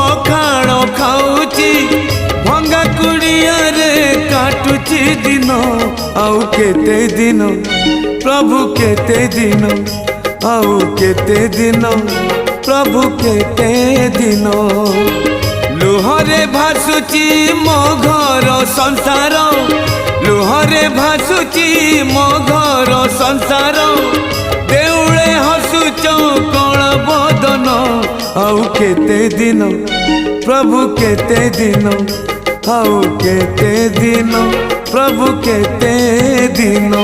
पखाण खाऊची भंगा कुड़िया रे काटुची दिन आउ केते दिन प्रभु केते दिन आउ केते दिन प्रभु केते दिन लुहरे भासुची मो घर संसार लुहरे भासुची मो घर संसार देउळे हसुच कण बदन आउ केते दिन प्रभु केते दिन आउ केते दिन प्रभु केते दिन।